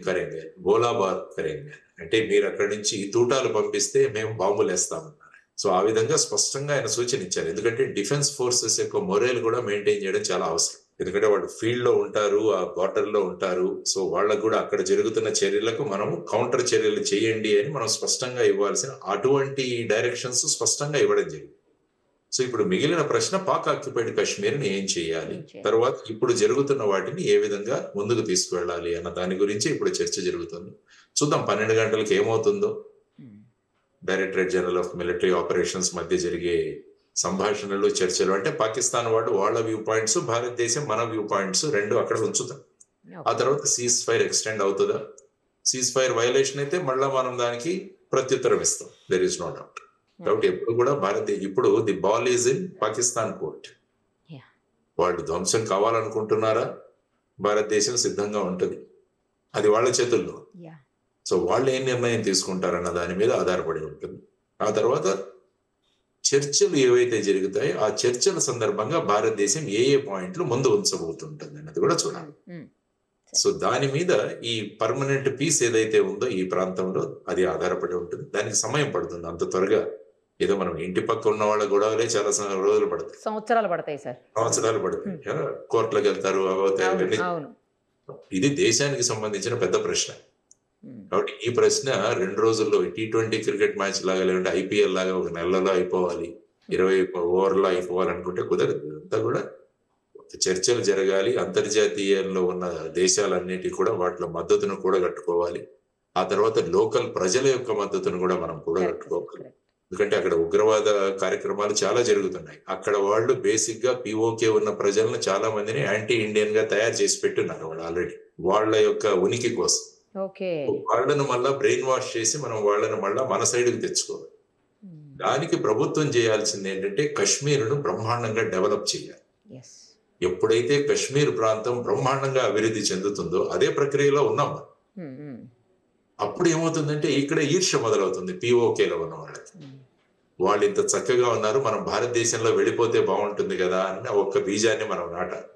కరేంగే, గోలాబార్ కరేంగే. అంటే మీరు అక్కడి నుంచి తూటాలు పంపిస్తే మేము బాంబులు వేస్తామన్నారు. సో ఆ విధంగా స్పష్టంగా ఆయన సూచన ఇచ్చారు. ఎందుకంటే డిఫెన్స్ ఫోర్సెస్ యొక్క మొరైల్ కూడా మెయింటైన్ చేయడం చాలా అవసరం. ఎందుకంటే వాళ్ళు ఫీల్డ్ లో ఉంటారు, ఆ బార్డర్ లో ఉంటారు. సో వాళ్ళకు కూడా అక్కడ జరుగుతున్న చర్యలకు మనం కౌంటర్ చర్యలు చేయండి అని మనం స్పష్టంగా ఇవ్వాల్సిన అటువంటి డైరెక్షన్స్ స్పష్టంగా ఇవ్వడం జరిగింది. సో ఇప్పుడు మిగిలిన ప్రశ్న పాక్ ఆక్యుపైడ్ కాశ్మీర్ ని ఏం చేయాలి, తర్వాత ఇప్పుడు జరుగుతున్న వాటిని ఏ విధంగా ముందుకు తీసుకువెళ్ళాలి అన్న దాని గురించి ఇప్పుడు చర్చ జరుగుతుంది. చూద్దాం 12 గంటలకు ఏమవుతుందో. Directorate general of military operations మధ్య జరిగే సంభాషణలు, చర్చలు అంటే పాకిస్తాన్ వాళ్ళు వాళ్ళ వ్యూ పాయింట్స్, భారతదేశం మన వ్యూ పాయింట్స్ రెండు అక్కడ ఉంచుతాం. ఆ తర్వాత సీజ్ ఫైర్ ఎక్స్టెండ్ అవుతుందా, సీజ్ ఫైర్ వైలేషన్ అయితే మళ్ళా మనం దానికి ప్రత్యుత్తరం ఇస్తాం. There is no doubt. కాబట్టి ఎప్పుడు కూడా ఇప్పుడు the ball is in Pakistan court. వాళ్ళు ధ్వంసం కావాలనుకుంటున్నారా, భారతదేశం సిద్ధంగా ఉంటుంది, అది వాళ్ళ చేతుల్లో. సో వాళ్ళు ఏం నిర్ణయం తీసుకుంటారన్న దాని మీద ఆధారపడి ఉంటుంది. ఆ తర్వాత చర్చలు ఏవైతే జరుగుతాయో ఆ చర్చల సందర్భంగా భారతదేశం ఏ పాయింట్లు ముందు ఉంచబోతుంటుంది అన్నది కూడా చూడాలి. సో దాని మీద ఈ పర్మనెంట్ పీస్ ఏదైతే ఉందో ఈ ప్రాంతంలో అది ఆధారపడి ఉంటుంది. దానికి సమయం పడుతుంది. అంత త్వరగా ఏదో మనం ఇంటి పక్క ఉన్న వాళ్ళ గొడవలే చాలా రోజులు పడతాయి, సంవత్సరాలు పడతాయి సార్, సంవత్సరాలు పడతాయి. కోర్టులకు వెళ్తారు, అవవుతాయి. అవును. ఇది దేశానికి సంబంధించిన పెద్ద ప్రశ్న. కాబట్టి ఈ ప్రశ్న 2 రోజుల్లో T20 క్రికెట్ మ్యాచ్ లాగా, లేదంటే IPL లాగా ఒక నెలలో అయిపోవాలి, 20 ఓవర్లో అయిపోవాలి అనుకుంటే కుదరదు. అంతా కూడా చర్చలు జరగాలి. అంతర్జాతీయంలో ఉన్న దేశాలన్నిటి కూడా వాటిలో మద్దతును కూడా కట్టుకోవాలి. ఆ తర్వాత లోకల్ ప్రజల యొక్క మద్దతును కూడా మనం కూడా కట్టుకోవాలి. ఎందుకంటే అక్కడ ఉగ్రవాద కార్యక్రమాలు చాలా జరుగుతున్నాయి. అక్కడ వాళ్ళు బేసిక్ గా POK ఉన్న ప్రజలను చాలా మందిని యాంటీ ఇండియన్ గా తయారు చేసి పెట్టున్నారు వాళ్ళు ఆల్రెడీ, వాళ్ళ యొక్క ఉనికి కోసం. వాళ్ళను మళ్ళా బ్రెయిన్ వాష్ చేసి మనం వాళ్ళను మళ్ళా మన సైడ్కి తెచ్చుకోవాలి. దానికి ప్రభుత్వం చేయాల్సింది ఏంటంటే కశ్మీర్ను బ్రహ్మాండంగా డెవలప్ చేయాలి. ఎప్పుడైతే కశ్మీర్ ప్రాంతం బ్రహ్మాండంగా అభివృద్ధి చెందుతుందో, అదే ప్రక్రియలో ఉన్నాం మనం. అప్పుడు ఏమవుతుందంటే ఇక్కడ ఈర్ష్య మొదలవుతుంది POKలో ఉన్న వాళ్ళకి. వాళ్ళు ఇంత చక్కగా ఉన్నారు, మనం భారతదేశంలో వెళ్ళిపోతే బాగుంటుంది కదా అన్న ఒక్క బీజాన్ని మనం నాటాలి.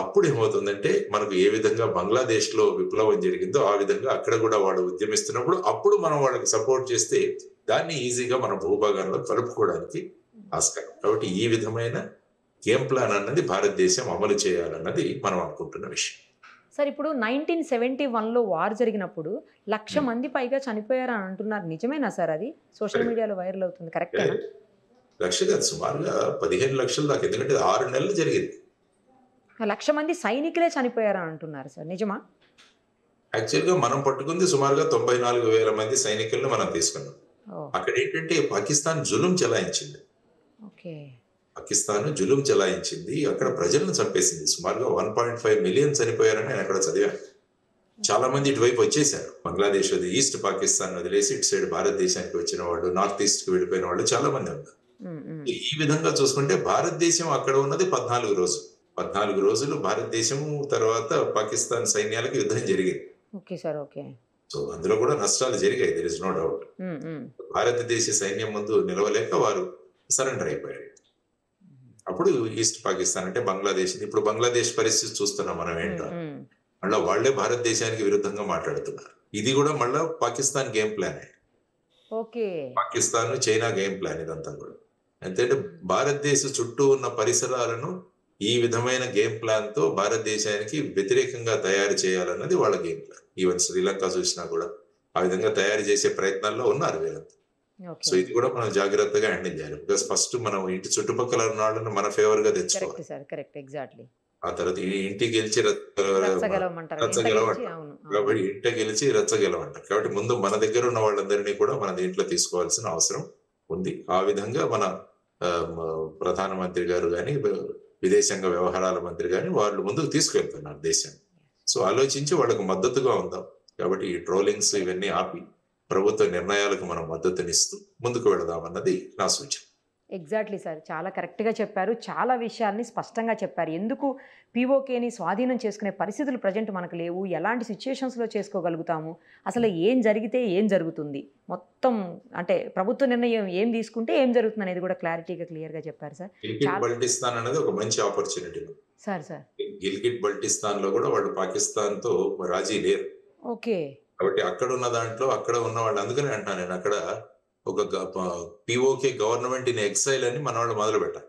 అప్పుడు ఏమవుతుందంటే మనకు ఏ విధంగా బంగ్లాదేశ్ లో విప్లవం జరిగిందో ఆ విధంగా అక్కడ కూడా వాడు ఉద్యమిస్తున్నప్పుడు అప్పుడు మనం వాళ్ళకి సపోర్ట్ చేస్తే దాన్ని ఈజీగా మన భూభాగంలో కలుపుకోవడానికి ఆస్కారం. కాబట్టి ఈ విధమైన గేమ్ ప్లాన్ అన్నది భారతదేశం అమలు చేయాలన్నది మనం అనుకుంటున్న విషయం. సార్, ఇప్పుడు 1971లో వార్ జరిగినప్పుడు 1,00,000 మంది పైగా చనిపోయారని అంటున్నారు. నిజమేనా సార్? అది సోషల్ మీడియాలో వైరల్ అవుతుంది, కరెక్టేనా? 1,00,000 కాదు, సుమారుగా 15 లక్షల దాకా. ఎందుకంటే 6 నెలలు జరిగింది. 1,00,000 మంది సైనికులే చనిపోయారని అంటున్నారు సార్, నిజమా? యాక్చువల్ గా మనం పట్టుకుంది సుమారుగా 94,000 మంది సైనికులను మనం తీసుకున్నాం. అక్కడ ఏంటంటే పాకిస్తాన్ జులుం చెలాయించింది. పాకిస్తాన్ జులుం చెలాయించింది, అక్కడ ప్రజలను చంపేసింది. సుమారుగా 1.5 మిలియన్ చనిపోయారని నేను అక్కడ చదివాను. చాలా మంది ఇటువైపు వచ్చేసారు. బంగ్లాదేశ్ ఈస్ట్ పాకిస్తాన్ వదిలేసి ఇటు సైడ్ భారతదేశానికి వచ్చిన వాళ్ళు, నార్త్ ఈస్ట్ కి వెళ్ళిపోయిన వాళ్ళు చాలా మంది ఉన్నారు. ఈ విధంగా చూసుకుంటే భారతదేశం అక్కడ ఉన్నది 14 రోజులు. 14 రోజులు భారతదేశం తర్వాత పాకిస్తాన్ సైన్యాలకు యుద్ధం జరిగింది. సో అందులో కూడా నష్టాలు జరిగాయి, దేర్ ఇస్ నో డౌట్. భారతదేశ సైన్యం ముందు నిలవలేక వారు సరెండర్ అయిపోయారు. అప్పుడు ఈస్ట్ పాకిస్తాన్ అంటే బంగ్లాదేశ్. ఇప్పుడు బంగ్లాదేశ్ పరిస్థితి చూస్తున్నాం మనం ఏంటో. మళ్ళీ వాళ్లే భారతదేశానికి విరుద్ధంగా మాట్లాడుతున్నారు. ఇది కూడా మళ్ళా Pakistan game plan. Pakistan China game plan ఇదంతా కూడా. ఎందుకంటే భారతదేశ చుట్టూ ఉన్న పరిసరాలను ఈ విధమైన గేమ్ ప్లాన్ తో భారతదేశానికి వ్యతిరేకంగా తయారు చేయాలన్నది వాళ్ళ గేమ్ ప్లాన్. ఈవెన్ శ్రీలంక చూసినా కూడా ఆ విధంగా తయారు చేసే ప్రయత్నాల్లో ఉన్నారు వీళ్ళంతా. సో ఇది కూడా మనం జాగ్రత్తగా హ్యాండిల్ చేయాలి. బికాస్ ఫస్ట్ మనం ఇంటి చుట్టుపక్కల ఉన్న వాళ్ళని మన ఫేవర్ గా తెచ్చుకోవాలి. ఆ తర్వాత ఇంటి గెలిచి రచ్చగెలవంటారు. కాబట్టి ఇంట గెలిచి రచ్చగెలవంటారు. కాబట్టి ముందు మన దగ్గర ఉన్న వాళ్ళందరినీ కూడా మన దీంట్లో తీసుకోవాల్సిన అవసరం ఉంది. ఆ విధంగా మన ప్రధానమంత్రి గారు కానీ, విదేశాంగ వ్యవహారాల మంత్రి కానీ వాళ్ళు ముందుకు తీసుకెళ్తున్నారు దేశాన్ని. సో ఆలోచించి వాళ్ళకు మద్దతుగా ఉందాం. కాబట్టి ఈ ట్రోలింగ్స్ ఇవన్నీ ఆపి ప్రభుత్వ నిర్ణయాలకు మనం మద్దతునిస్తూ ముందుకు వెళదామన్నది నా సూచన. ఎగ్జాక్ట్లీ సార్, చాలా కరెక్ట్గా చెప్పారు. చాలా విషయాల్ని స్పష్టంగా చెప్పారు. ఎందుకు POKని స్వాధీనం చేసుకునే పరిస్థితులు ప్రజెంట్ మనకు లేవు, ఎలాంటి సిచ్యుయేషన్స్లో చేసుకోగలుగుతాము, అసలు ఏం జరిగితే ఏం జరుగుతుంది, మొత్తం అంటే ప్రభుత్వ నిర్ణయం ఏం తీసుకుంటే ఏం జరుగుతుంది అనేది కూడా క్లారిటీగా క్లియర్గా చెప్పారు సార్. బల్టిస్తాన్ అనేది ఒక మంచి ఆపర్చునిటీ సార్. గిల్గిట్ బల్టిస్తాన్ లో కూడా వాళ్ళు పాకిస్తాన్ తో రాజీ లేరు. కాబట్టి అక్కడ ఉన్న దాంట్లో అక్కడ ఉన్న వాళ్ళు, అందుకనే అంటున్నాను నేను, అక్కడ ఒక POK గవర్నమెంట్ ఇన్ ఎక్సైల్ అని మన వాళ్ళు మొదలు పెట్టారు.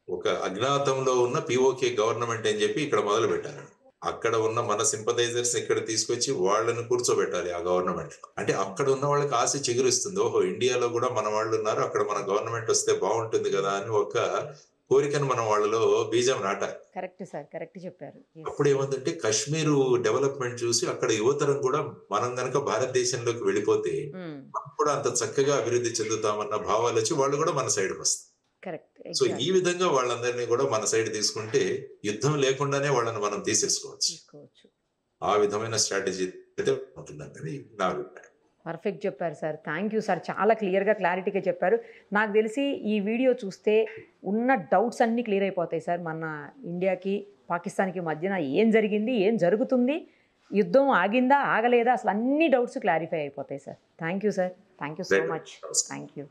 ఒక అజ్ఞాతంలో ఉన్న POK గవర్నమెంట్ అని చెప్పి ఇక్కడ మొదలు పెట్టారు. అక్కడ ఉన్న మన సింపథైజర్స్ ఇక్కడ తీసుకొచ్చి వాళ్ళని కూర్చోబెట్టాలి ఆ గవర్నమెంట్ లో. అంటే అక్కడ ఉన్న వాళ్ళకి ఆశ చిగురిస్తుంది, ఓహో ఇండియాలో కూడా మన వాళ్ళు ఉన్నారు, అక్కడ మన గవర్నమెంట్ వస్తే బాగుంటుంది కదా అని ఒక కోరికను మనం వాళ్ళలో బీజం నాటాలి. కరెక్ట్ సార్, కరెక్ట్ చెప్పారు. అప్పుడు ఏమందంటే కశ్మీర్ డెవలప్మెంట్ చూసి అక్కడ యువతరం కూడా మనం గనక భారతదేశంలోకి వెళ్ళిపోతే మనం కూడా అంత చక్కగా అభివృద్ధి చెందుతామన్న భావాలు వచ్చి వాళ్ళు కూడా మన సైడ్కి వస్తారు. సో ఈ విధంగా వాళ్ళందరినీ కూడా మన సైడ్ తీసుకుంటే యుద్ధం లేకుండానే వాళ్ళని మనం తీసేసుకోవచ్చు. ఆ విధమైన స్ట్రాటజీ అయితే ఉంటుందని నా అభిప్రాయం. పర్ఫెక్ట్ చెప్పారు సార్. థ్యాంక్ యూ సార్, చాలా క్లియర్గా క్లారిటీగా చెప్పారు. నాకు తెలిసి ఈ వీడియో చూస్తే ఉన్న డౌట్స్ అన్నీ క్లియర్ అయిపోతాయి సార్. మన ఇండియాకి పాకిస్తాన్కి మధ్యన ఏం జరిగింది, ఏం జరుగుతుంది, యుద్ధం ఆగిందా ఆగలేదా, అసలు అన్ని డౌట్స్ క్లారిఫై అయిపోతాయి sir. Thank you sir, thank you so much. Thank you.